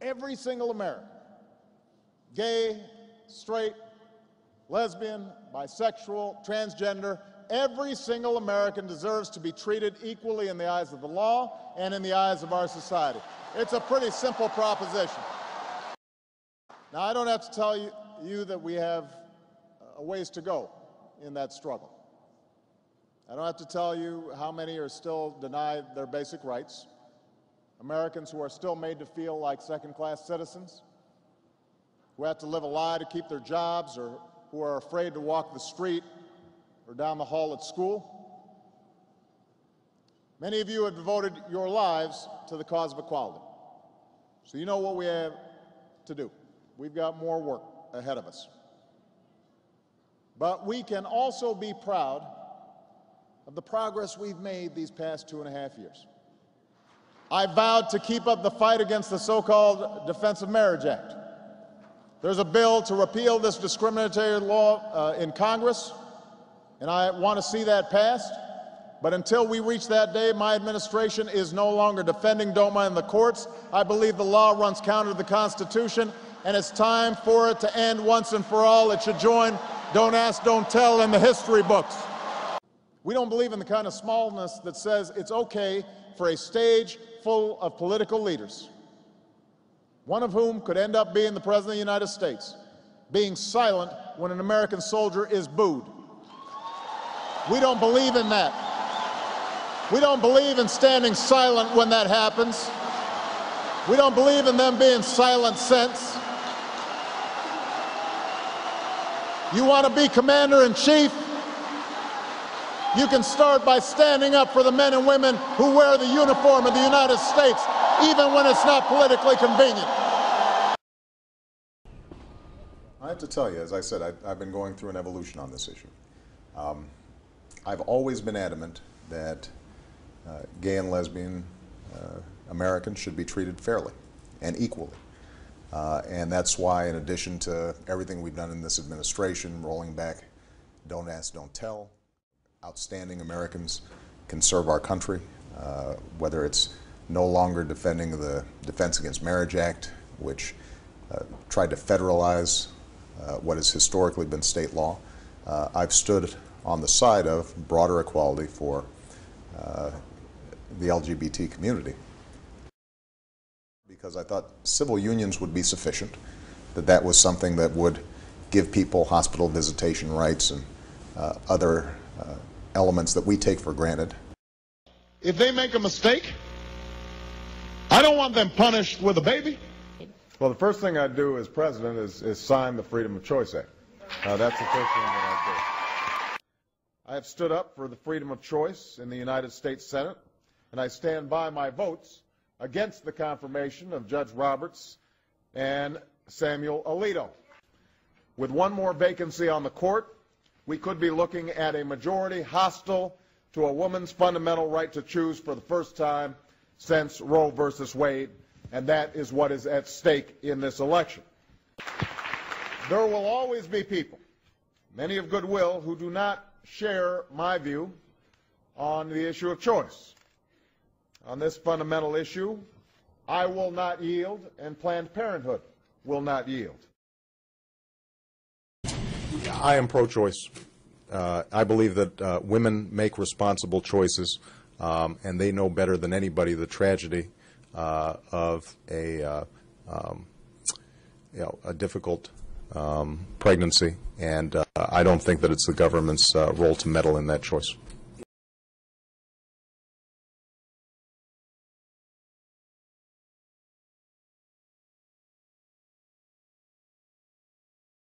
every single American, gay, straight, lesbian, bisexual, transgender, every single American deserves to be treated equally in the eyes of the law and in the eyes of our society. It's a pretty simple proposition. Now, I don't have to tell you that we have a ways to go in that struggle. I don't have to tell you how many are still denied their basic rights, Americans who are still made to feel like second-class citizens, who have to live a lie to keep their jobs, or who are afraid to walk the street or down the hall at school. Many of you have devoted your lives to the cause of equality. So you know what we have to do. We've got more work ahead of us. But we can also be proud of the progress we've made these past 2.5 years. I vowed to keep up the fight against the so-called Defense of Marriage Act. There's a bill to repeal this discriminatory law in Congress, and I want to see that passed. But until we reach that day, my administration is no longer defending DOMA in the courts. I believe the law runs counter to the Constitution, and it's time for it to end once and for all. It should join Don't Ask, Don't Tell in the history books. We don't believe in the kind of smallness that says it's okay for a stage full of political leaders, one of whom could end up being the President of the United States, being silent when an American soldier is booed. We don't believe in that. We don't believe in standing silent when that happens. We don't believe in them being silent since. You want to be commander-in-chief? You can start by standing up for the men and women who wear the uniform of the United States, even when it's not politically convenient. I have to tell you, as I said, I've been going through an evolution on this issue. I've always been adamant that gay and lesbian Americans should be treated fairly and equally. And that's why, in addition to everything we've done in this administration, rolling back Don't Ask, Don't Tell, outstanding Americans can serve our country, whether it's no longer defending the Defense Against Marriage Act, which tried to federalize what has historically been state law. I've stood on the side of broader equality for the LGBT community, because I thought civil unions would be sufficient, that was something that would give people hospital visitation rights and other elements that we take for granted. If they make a mistake, I don't want them punished with a baby. Well, the first thing I'd do as president is sign the Freedom of Choice Act. That's the first thing that I'd do. I have stood up for the freedom of choice in the United States Senate, and I stand by my votes against the confirmation of Judge Roberts and Samuel Alito. With one more vacancy on the court, we could be looking at a majority hostile to a woman's fundamental right to choose for the first time since Roe versus Wade, and that is what is at stake in this election. There will always be people, many of goodwill, who do not share my view on the issue of choice. On this fundamental issue, I will not yield, and Planned Parenthood will not yield. I am pro-choice. I believe that women make responsible choices, and they know better than anybody the tragedy of a difficult pregnancy, and I don't think that it's the government's role to meddle in that choice.